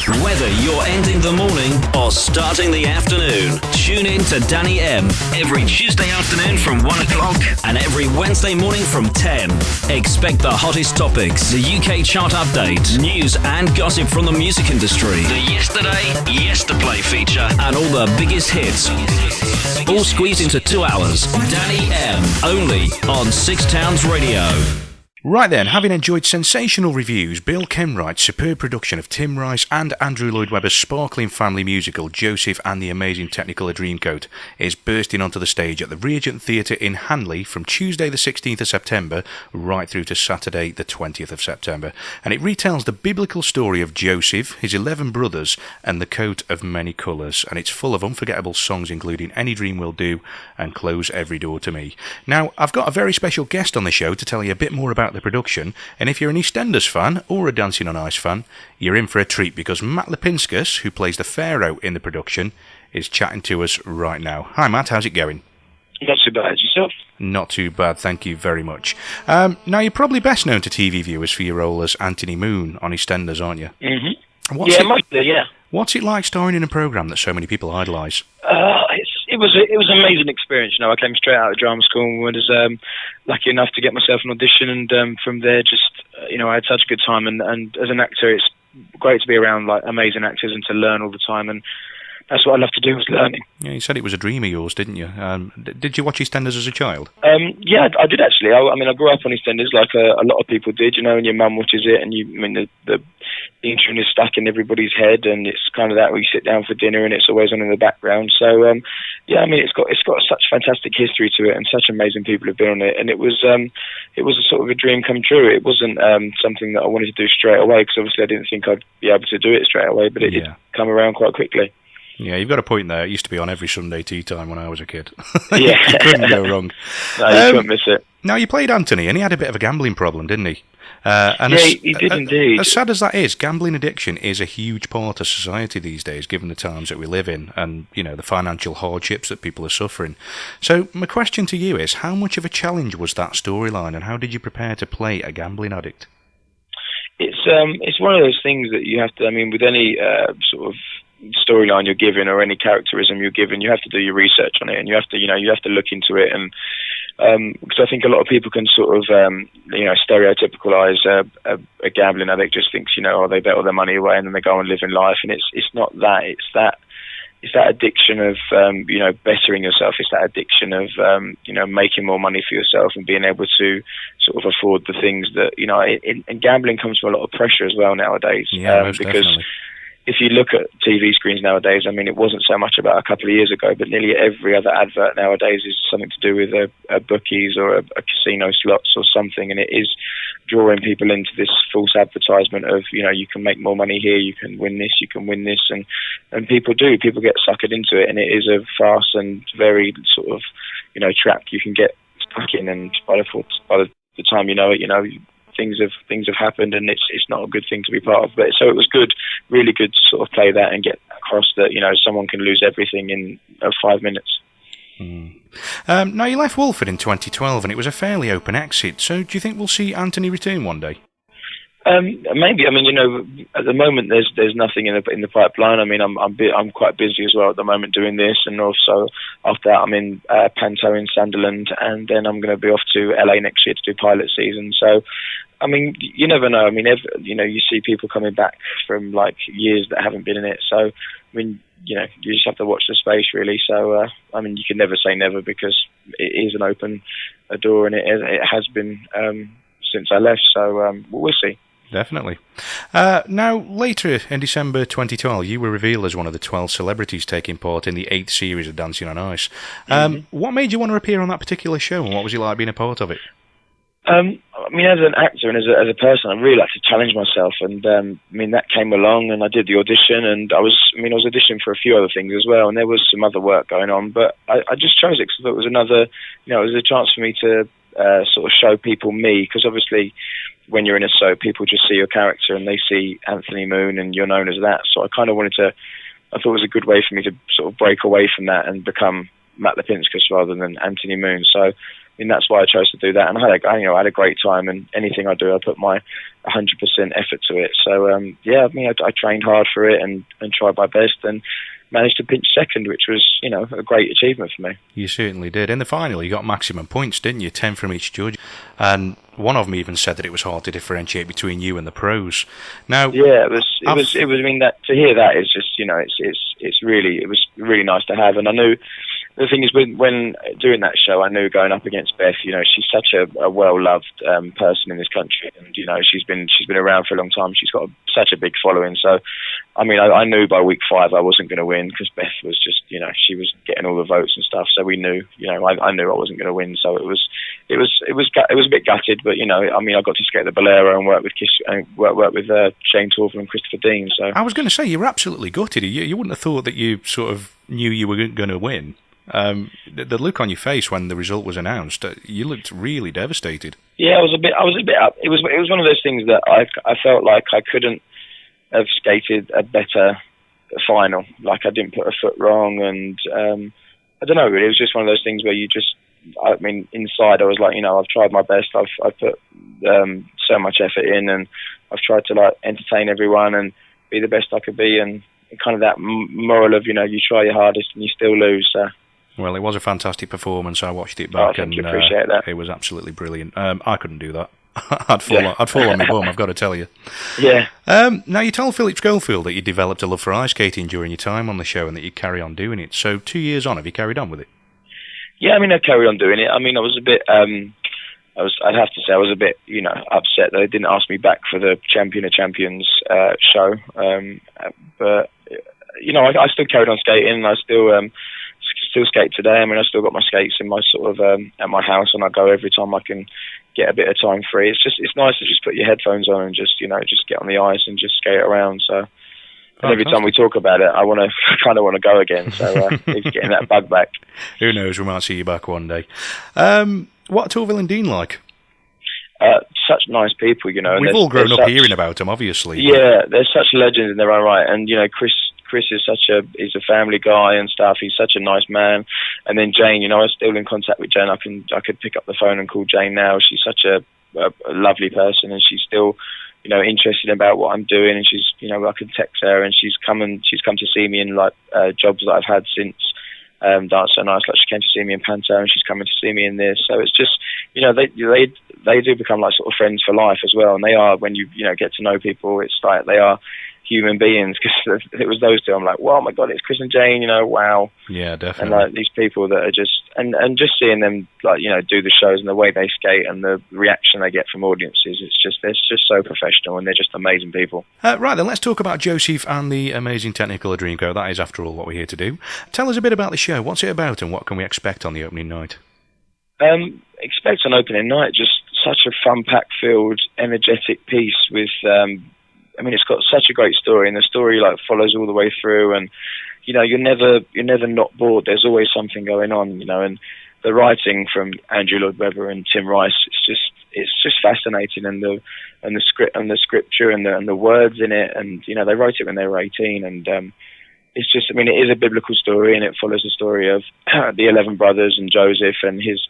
Whether you're ending the morning or starting the afternoon, tune in to Danny.M every Tuesday afternoon from 1 o'clock and every Wednesday morning from 10. Expect the hottest topics, the UK chart update, news and gossip from the music industry, the Yesterday, Yesterplay feature, and all the biggest hits. All squeezed into 2 hours. Danny.M, only on Six Towns Radio. Right then, having enjoyed sensational reviews, Bill Kenwright's superb production of Tim Rice and Andrew Lloyd Webber's sparkling family musical Joseph and the Amazing Technicolor Dreamcoat is bursting onto the stage at the Regent Theatre in Hanley from Tuesday the 16th of September right through to Saturday the 20th of September. And it retells the biblical story of Joseph, his 11 brothers, and the coat of many colours. And it's full of unforgettable songs including Any Dream Will Do and Close Every Door to Me. Now, I've got a very special guest on the show to tell you a bit more about the production, and if you're an Eastenders fan or a Dancing on Ice fan, you're in for a treat because Matt Lapinskas, who plays the Pharaoh in the production, is chatting to us right now. Hi Matt, how's it going? Not too bad. Yourself? Not too bad, thank you very much. Now, you're probably best known to TV viewers for your role as Anthony Moon on Eastenders, aren't you? Mm-hmm. Mostly, yeah. What's it like starring in a programme that so many people idolise? It was an amazing experience. I came straight out of drama school and was lucky enough to get myself an audition, and from there, I had such a good time. And as an actor, it's great to be around like amazing actors and to learn all the time. And that's what I love to do, is learning. Yeah, you said it was a dream of yours, didn't you? Did you watch EastEnders as a child? Yeah, I did actually. I grew up on EastEnders like a lot of people did, and your mum watches it, and the theme tune is stuck in everybody's head, and it's kind of that where you sit down for dinner and it's always on in the background. So, it's got such fantastic history to it, and such amazing people have been on it, and it was a sort of a dream come true. It wasn't something that I wanted to do straight away, because obviously I didn't think I'd be able to do it straight away, but it did come around quite quickly. Yeah, you've got a point there. It used to be on every Sunday tea time when I was a kid. Yeah. You couldn't go wrong. No, you couldn't miss it. Now, you played Anthony, and he had a bit of a gambling problem, didn't he? He did indeed. As sad as that is, gambling addiction is a huge part of society these days, given the times that we live in and, the financial hardships that people are suffering. So, my question to you is, how much of a challenge was that storyline, and how did you prepare to play a gambling addict? It's one of those things that you have to, with any sort of storyline you're given or any characterism you're given, you have to do your research on it, and you have to look into it, and because I think a lot of people can sort of stereotypicalize a gambling addict, just thinks they bet all their money away and then they go and live in life, and it's not that. It's that addiction of bettering yourself. It's that addiction of making more money for yourself and being able to sort of afford the things that and gambling comes from a lot of pressure as well nowadays. Most because definitely. If you look at TV screens nowadays, it wasn't so much about a couple of years ago, but nearly every other advert nowadays is something to do with a bookies or a casino slots or something, and it is drawing people into this false advertisement of, you can make more money here, you can win this, and people do. People get suckered into it, and it is a farce and very sort of, trap you can get stuck in, and by the time you know it, things have happened, and it's not a good thing to be part of. But so it was really good to sort of play that and get across that someone can lose everything in 5 minutes. Now, you left Walford in 2012, and it was a fairly open exit. So do you think we'll see Anthony return one day? Maybe. At the moment there's nothing in the pipeline. I'm quite busy as well at the moment doing this, and also after that I'm in Panto in Sunderland, and then I'm going to be off to LA next year to do pilot season. So, you never know. You see people coming back from like years that haven't been in it. So, you just have to watch the space really. So, you can never say never, because it is an open door, and it has been since I left. So, we'll see. Definitely. Now, later in December 2012, you were revealed as one of the 12 celebrities taking part in the 8th series of Dancing on Ice. What made you want to appear on that particular show, and what was it like being a part of it? As an actor and as a person, I really like to challenge myself, and that came along, and I did the audition, and I was auditioning for a few other things as well, and there was some other work going on, but I just chose it because it was another, it was a chance for me to sort of show people me, because obviously when you're in a soap, people just see your character and they see Anthony Moon and you're known as that. So I kind of I thought it was a good way for me to sort of break away from that and become Matt Lapinskas rather than Anthony Moon. So mean, that's why I chose to do that, and I had a great time. And anything I do, I put my 100% effort to it. So I trained hard for it and tried my best, and managed to pinch second, which was a great achievement for me. You certainly did. In the final, you got maximum points, didn't you? 10 from each judge, and one of them even said that it was hard to differentiate between you and the pros. Now, yeah, it was. I mean, that to hear that is just it was really nice to have, and I knew. The thing is, when doing that show, I knew going up against Beth, she's such a well-loved person in this country, and she's been around for a long time. She's got such a big following. So, I mean, I knew by week 5 I wasn't going to win, because Beth was just, she was getting all the votes and stuff. So we knew, I knew I wasn't going to win. So it was a bit gutted, but I mean, I got to skate the Bolero and work with Shane Torval and Christopher Dean. So I was going to say, you're absolutely gutted. You wouldn't have thought that you sort of knew you were going to win. The look on your face when the result was announced, you looked really devastated. Yeah, I was a bit up. It was one of those things that I felt like I couldn't have skated a better final. Like, I didn't put a foot wrong, and I don't know, really. It was just one of those things where inside I was like, I've tried my best. I've put so much effort in, and I've tried to entertain everyone and be the best I could be, and kind of that moral of, you try your hardest and you still lose. So. Well, it was a fantastic performance. I watched it back, and appreciate that. It was absolutely brilliant. I couldn't do that. I'd fall on my bum, I've got to tell you. Yeah. Now, you told Philip Schofield that you developed a love for ice skating during your time on the show, and that you'd carry on doing it. So 2 years on, have you carried on with it? Yeah, I mean, I carried on doing it. I mean, I was a bit... I'd have to say I was a bit, upset that they didn't ask me back for the Champion of Champions show. But I still carried on skating, and I still skate today. I mean, I still got my skates in my sort of at my house, and I go every time I can get a bit of time free. It's nice to just put your headphones on and just get on the ice and just skate around. So. And every time we talk about it, I kind of want to go again. So it's getting that bug back. Who knows? We might see you back one day. What are Torval and Dean like? Such nice people, And we've all grown up hearing about them, obviously. Yeah, they're such legends in their own right. And Chris is he's a family guy and stuff. He's such a nice man. And then Jane, I'm still in contact with Jane. I could pick up the phone and call Jane now. She's such a lovely person, and she's still, interested about what I'm doing. And she's, I can text her, and she's come to see me in jobs that I've had since Dance So Nice. Like, she came to see me in Panto, and she's coming to see me in this. So it's just, they do become like sort of friends for life as well. And they are, when you get to know people, it's like they are human beings, because it was those two. I'm like, well, oh my God, it's Chris and Jane, wow. Yeah, definitely. And these people that are just, and just seeing them do the shows and the way they skate and the reaction they get from audiences, they're just so professional, and they're just amazing people. Right then, let's talk about Joseph and the amazing Technicolor Dreamcoat. That is, after all, what we're here to do. Tell us a bit about the show. What's it about, and what can we expect on the opening night? Expect on opening night just such a fun-packed filled, energetic piece with it's got such a great story, and the story follows all the way through, and you're never not bored. There's always something going on, and the writing from Andrew Lloyd Webber and Tim Rice, it's just fascinating, and the script and the scripture and the words in it, and they wrote it when they were 18, and it's just, it is a biblical story, and it follows the story of the 11 brothers and Joseph and his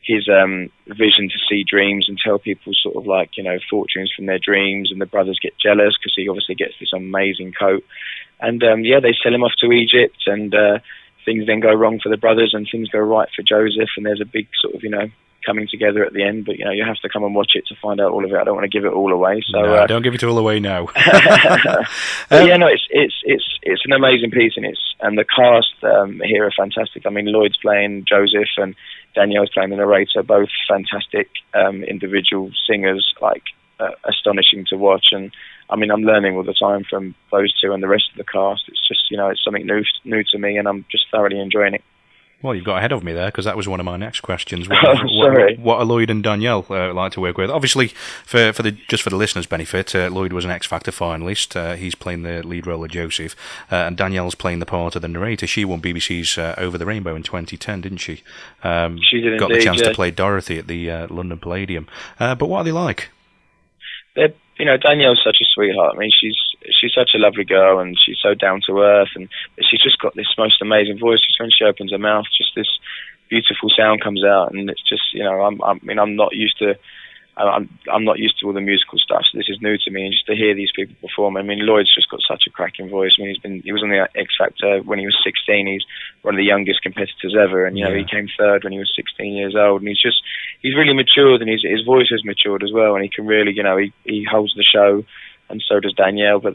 vision to see dreams and tell people sort of fortunes from their dreams, and the brothers get jealous because he obviously gets this amazing coat, and they sell him off to Egypt, and things then go wrong for the brothers and things go right for Joseph, and there's a big sort of coming together at the end, but you have to come and watch it to find out all of it. I don't want to give it all away, so no, don't give it all away now. It's an amazing piece, and the cast here are fantastic. Lloyd's playing Joseph and Danielle's playing the narrator, both fantastic individual singers, astonishing to watch, and I'm learning all the time from those two and the rest of the cast. It's just it's something new to me, and I'm just thoroughly enjoying it. Well, you've got ahead of me there, because that was one of my next questions. What are Lloyd and Danielle like to work with? Obviously, for the listeners' benefit, Lloyd was an X Factor finalist. He's playing the lead role of Joseph, and Danielle's playing the part of the narrator. She won BBC's Over the Rainbow in 2010, didn't she? She did. Got the chance to play Dorothy at the London Palladium. But what are they like? Danielle's such a sweetheart. She's such a lovely girl, and she's so down to earth, and she's just got this most amazing voice. Just when she opens her mouth, just this beautiful sound comes out, and it's just, you know, I'm not used to. I'm not used to all the musical stuff, so this is new to me. And just to hear these people perform, I mean, Lloyd's just got such a cracking voice. I mean, he was on the X Factor when he was 16. He's one of the youngest competitors ever, and you know, he came third when he was 16 years old. And he's really matured, and his voice has matured as well. And he can really, you know, he holds the show, and so does Danielle. But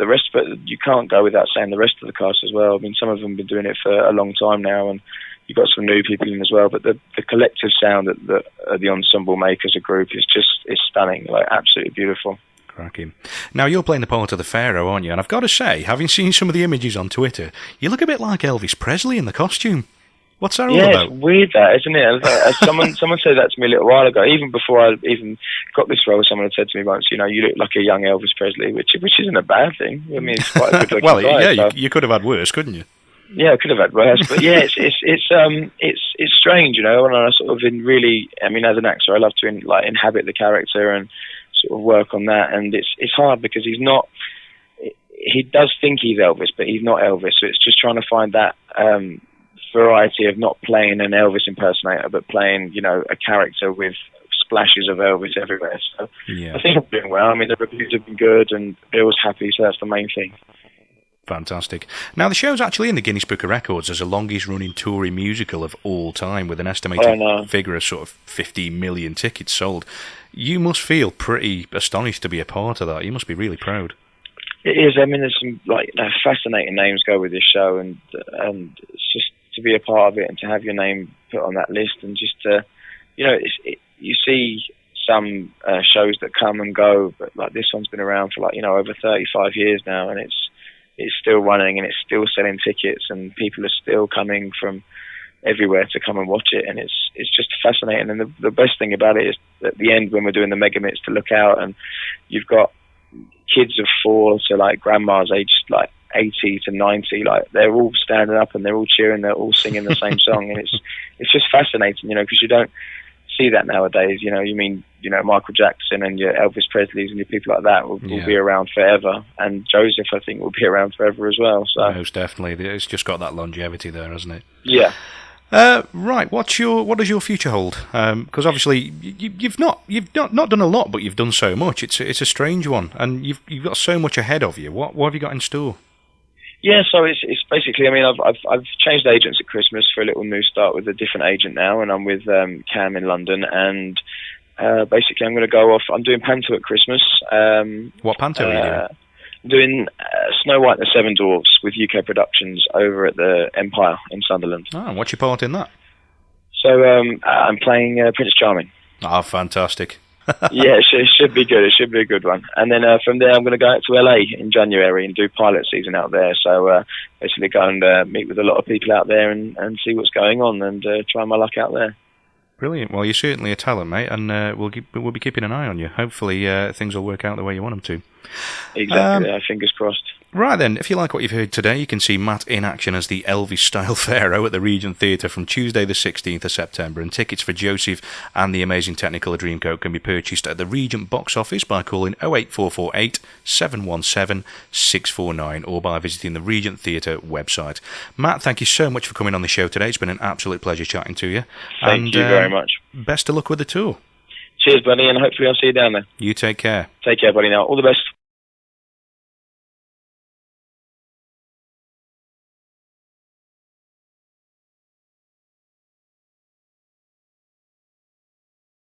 you can't go without saying the rest of the cast as well. I mean, some of them have been doing it for a long time now, and you've got some new people in as well, but the collective sound that the ensemble make as a group is stunning, like absolutely beautiful. Cracking. Now, you're playing the part of the Pharaoh, aren't you? And I've got to say, having seen some of the images on Twitter, you look a bit like Elvis Presley in the costume. What's that all about? Yeah, it's weird that, isn't it? Someone said that to me a little while ago. Even before I even got this role, someone had said to me once, you know, you look like a young Elvis Presley, which isn't a bad thing. I mean, it's quite a good looking well, guy. Yeah, you could have had worse, couldn't you? Yeah, I could have had worse, but yeah, it's strange, you know. And I sort of I mean, as an actor, I love to inhabit the character and sort of work on that. And it's hard because he does think he's Elvis, but he's not Elvis. So it's just trying to find that variety of not playing an Elvis impersonator, but playing, you know, a character with splashes of Elvis everywhere. So I think I'm doing well. I mean, the reviews have been good, and Bill's happy, so that's the main thing. Fantastic. Now, the show's actually in the Guinness Book of Records as the longest-running touring musical of all time, with an estimated figure of sort of 15 million tickets sold. You must feel pretty astonished to be a part of that. You must be really proud. It is. I mean, there's some fascinating names go with this show, and it's just to be a part of it and to have your name put on that list, and just to, you know, you see some shows that come and go, but like this one's been around for over 35 years now, and it's still running, and it's still selling tickets, and people are still coming from everywhere to come and watch it, and it's just fascinating. And the best thing about it is at the end, when we're doing the mega mix, to look out and you've got kids of 4 to like grandmas aged like 80 to 90, like they're all standing up and they're all cheering, they're all singing the same song, and it's just fascinating, you know, because you don't see that nowadays. You know, Michael Jackson and your Elvis Presleys and your people like that will be around forever, and Joseph, I think, will be around forever as well. So most definitely, it's just got that longevity there, hasn't it? Yeah. Right. What does your future hold? Because obviously you've not done a lot, but you've done so much. It's a strange one, and you've got so much ahead of you. What have you got in store? Yeah, so it's basically, I mean, I've changed agents at Christmas for a little new start with a different agent now, and I'm with Cam in London, and basically I'm going to go off. I'm doing Panto at Christmas. What Panto are you doing? I'm doing Snow White and the Seven Dwarfs with UK Productions over at the Empire in Sunderland. Oh, and what's your part in that? So I'm playing Prince Charming. Oh, fantastic. Yeah, it should be good. It should be a good one. And then from there, I'm going to go out to LA in January and do pilot season out there. So basically go and meet with a lot of people out there and see what's going on, and try my luck out there. Brilliant. Well, you're certainly a talent, mate, and we'll be keeping an eye on you. Hopefully things will work out the way you want them to. Exactly, fingers crossed. Right then, if you like what you've heard today, you can see Matt in action as the Elvis-style Pharaoh at the Regent Theatre from Tuesday the 16th of September, and tickets for Joseph and the amazing Technicolor Dreamcoat can be purchased at the Regent box office by calling 08448 717 649 or by visiting the Regent Theatre website. Matt, thank you so much for coming on the show today. It's been an absolute pleasure chatting to you. Thank you very much. Best of luck with the tour. Cheers, buddy, and hopefully I'll see you down there. You take care. Take care, buddy, now. All the best.